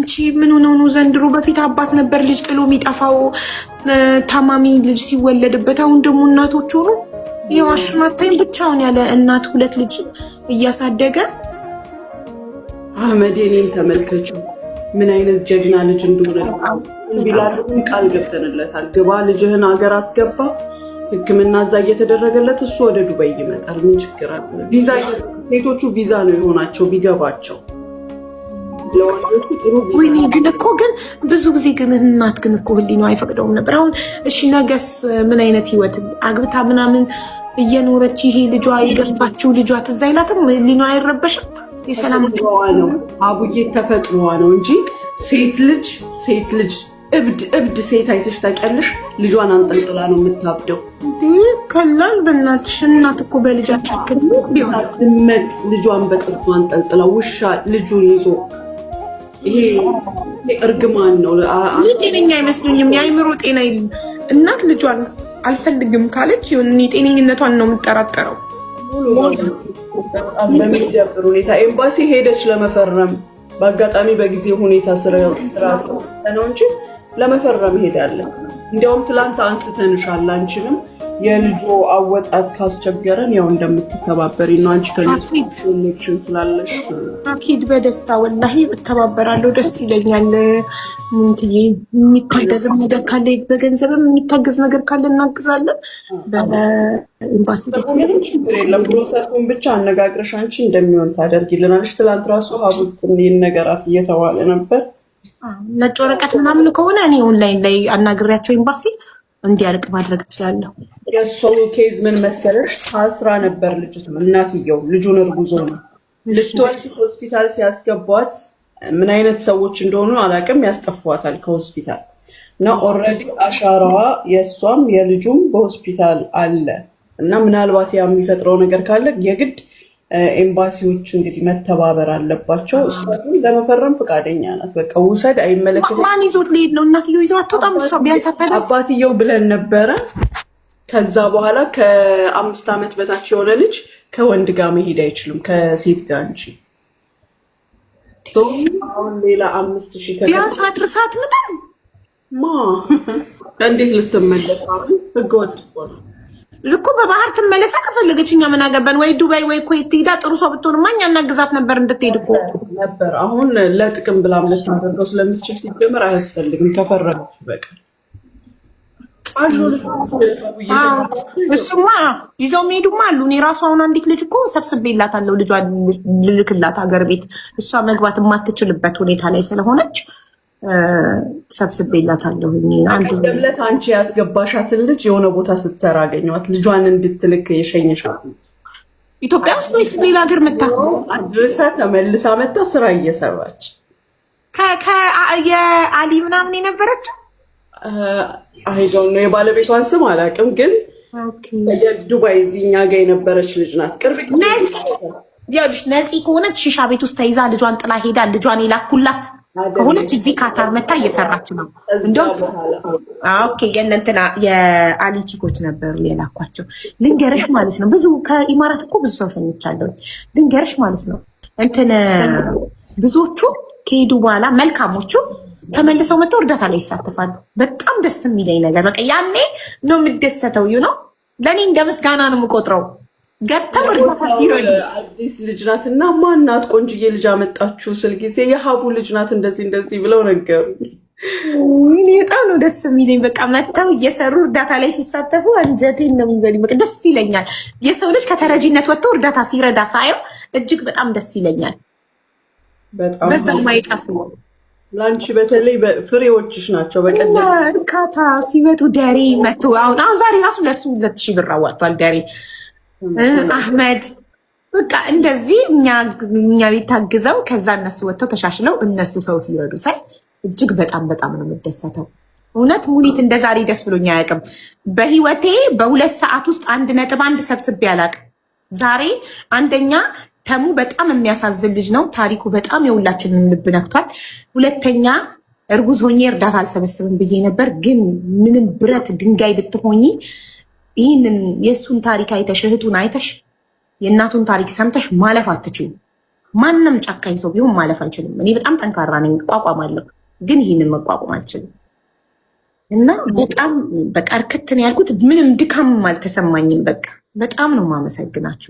አንቺ ምን ሆነው ነው ዘንድሮ? በፊት አባት ነበር ልጅ ጥሎ የሚጠፋው ታማሚ ልጅ ሲወለድበት። አሁን ደግሞ እናቶች ሆኑ። ያው አሽማታይም ብቻውን ያለ እናት 2 ልጅ እያሳደገ አህመድ እኔን ተመልከችው ምን አይነት ጀግና ልጅ እንደሆነ ቢላሉን ቃል ገብተንለታል። ግባ ልጅህን ሀገር አስገባ፣ ሕክምና እዛ እየተደረገለት እሱ ወደ ዱባይ ይመጣል። ምን ችግር አለ? ቪዛ ሴቶቹ ቪዛ ነው የሆናቸው ቢገባቸው። ወይኔ ግን እኮ ግን ብዙ ጊዜ ግን እናት ግን እኮ ህሊናው አይፈቅደውም ነበር። አሁን እሺ ነገስ ምን አይነት ህይወት አግብታ ምናምን እየኖረች ይሄ ልጇ የገፋችው ልጇ ትዝ አይላትም? ህሊናው አይረበሽም? የሰላም ነው አቡዬ ተፈጥሮዋ ነው እንጂ ሴት ልጅ እብድ ሴት አይተሽ ታውቂያለሽ? ልጇን አንጠልጥላ ነው የምታብደው። ከላል በእናትሽ እናት እኮ በልጃቸው ድመት ልጇን በጥርቷ አንጠልጥላ ውሻ ልጁን ይዞ ይሄ እርግማን ነው። ጤነኛ አይመስሉኝም። የአይምሮ ጤና እናት ልጇን አልፈልግም ካለች ጤነኝነቷን ነው የምጠራጠረው። በሚደብር ሁኔታ ኤምባሲ ሄደች ለመፈረም በአጋጣሚ በጊዜ ሁኔታ ስራ ነው እንጂ ለመፈረም ሄዳለን። እንዲያውም ትላንት አንስተንሻል። አንቺንም የልጆ አወጣት ካስቸገረን ያው እንደምትተባበሪ ነው። አንቺ ኮኔክሽን ስላለሽ አኪድ በደስታ ወላሂ እተባበራለሁ። ደስ ይለኛል። ምንትዬ የሚታገዝም ነገር ካለ በገንዘብም የሚታገዝ ነገር ካለ እናግዛለን። በኤምባሲ የለም ፕሮሰሱን ብቻ አነጋግረሽ አንቺ እንደሚሆን ታደርጊልናለሽ። ትላንት ራሱ ሀቡት ነገራት እየተባለ ነበር። ነጭ ወረቀት ምናምን ከሆነ እኔ ኦንላይን ላይ አናግሬያቸው ኤምባሲ እንዲያልቅ ማድረግ እችላለሁ። የእሱ ኬዝ ምን መሰለሽ? ታስራ ነበር ልጅቱ። እናትየው ልጁን እርጉዞ ነው ልትወልድ ሆስፒታል ሲያስገቧት ምን አይነት ሰዎች እንደሆኑ አላውቅም፣ ያስጠፏታል ከሆስፒታል እና ኦልሬዲ አሻራዋ የእሷም የልጁም በሆስፒታል አለ እና ምናልባት ያ የሚፈጥረው ነገር ካለ የግድ ኤምባሲዎች እንግዲህ መተባበር አለባቸው። እሷ ግን ለመፈረም ፈቃደኛ ናት። በቃ ውሰድ አይመለከትም። ማን ይዞት ሊሄድ ነው? እናትየው ይዘው አትወጣም። እሷ ቢያንስ አባትየው ብለን ነበረ። ከዛ በኋላ ከ5 ዓመት በታች የሆነ ልጅ ከወንድ ጋር መሄድ አይችልም ከሴት ጋር እንጂ። አሁን ሌላ 5000 ቢያንስ አድርሳት ምጣም እንዴት ልትመለስ? ህገወጥ ነው ልኮ በባህር ትመለሳ ከፈለገች እኛ ምን አገባን? ወይ ዱባይ ወይ ኩዌት ትሄዳ ጥሩ ሰው ብትሆንማ እኛ እናግዛት ነበር እንድትሄድ እኮ ነበር። አሁን ለጥቅም ብላ ልታደርገው ስለምትችል ሲጀምር አያስፈልግም ከፈረመች በቃ። እሱማ ይዘው የሚሄዱማ አሉ። እኔ ራሱ አሁን አንዲት ልጅ እኮ ሰብስቤላታለሁ ልጇን ልልክላት ሀገር ቤት እሷ መግባት የማትችልበት ሁኔታ ላይ ስለሆነች ሰብስቤላታለሁ። አንድ አንቺ ያስገባሻትን ልጅ የሆነ ቦታ ስትሰራ አገኘኋት። ልጇን እንድትልክ የሸኘሻት ኢትዮጵያ ውስጥ ወይስ ሌላ ሀገር መታ አድርሳ ተመልሳ መታ ስራ እየሰራች የአሊ ምናምን የነበረችው አይዶን ነው የባለቤቷን ስም አላውቅም፣ ግን የዱባይ እዚህኛ ጋር የነበረች ልጅ ናት። ቅርብ ያልሽ ነፂ ከሆነች ሺሻ ቤት ውስጥ ተይዛ ልጇን ጥላ ሄዳ ልጇን የላኩላት ከሆነች እዚህ ካታር መታ እየሰራች ነው። እንደውም ኦኬ የእነንትና የአሊ ቺኮች ነበሩ የላኳቸው። ልንገርሽ ማለት ነው ብዙ ከኢማራት እኮ ብዙ ሰው ሸኝቻለሁ። ልንገርሽ ማለት ነው እንትን ብዙዎቹ ከሄዱ በኋላ መልካሞቹ ተመልሰው መጥተው እርዳታ ላይ ይሳተፋሉ። በጣም ደስ የሚለኝ ነገር በቃ ያኔ ነው የምደሰተው። ነው ለእኔ እንደ ምስጋና ነው የምቆጥረው። ገብተው እርዳታ ሲሮኝ አዲስ ልጅ ናት እና ማናት ቆንጅዬ ልጅ አመጣችሁ ስል ጊዜ የሀቡ ልጅ ናት እንደዚህ ብለው ነገሩ። እኔ በጣም ነው ደስ የሚለኝ። በቃ መጥተው እየሰሩ እርዳታ ላይ ሲሳተፉ አንጀቴን ነው የሚበሉኝ። በቃ ደስ ይለኛል። የሰው ልጅ ከተረጂነት ወጥቶ እርዳታ ሲረዳ ሳየው እጅግ በጣም ደስ ይለኛል። በጣም በዛው ማይጠፉ ላንቺ በተለይ ፍሬዎችሽ ናቸው። በቀደም እርካታ ሲመጡ ደሬ መጥቶ አሁን ዛሬ ራሱ ለሱ 2000 ብር አዋጥቷል ደሬ አህመድ። በቃ እንደዚህ እኛ ቤት ታግዘው ከዛ እነሱ ወጥተው ተሻሽለው እነሱ ሰው ሲረዱ ሳይ እጅግ በጣም ነው የምደሰተው። እውነት ሙኒት እንደዛሬ ደስ ብሎኝ አያውቅም በህይወቴ። በ2 ሰዓት ውስጥ 1.1 ሰብስቤ አላውቅም። ዛሬ አንደኛ ተሙ በጣም የሚያሳዝን ልጅ ነው። ታሪኩ በጣም የሁላችንን ልብ ነክቷል። ሁለተኛ እርጉዝ ሆኜ እርዳታ አልሰበስብም ብዬ ነበር፣ ግን ምንም ብረት ድንጋይ ብትሆኚ ይህንን የእሱን ታሪክ አይተሽ እህቱን አይተሽ የእናቱን ታሪክ ሰምተሽ ማለፍ አትችይም። ማንም ጨካኝ ሰው ቢሆን ማለፍ አይችልም። እኔ በጣም ጠንካራ ነኝ፣ እቋቋማለሁ። ግን ይህንን መቋቋም አልችልም። እና በጣም በቃ እርክትን ያልኩት ምንም ድካምም አልተሰማኝም። በቃ በጣም ነው የማመሰግናችሁ።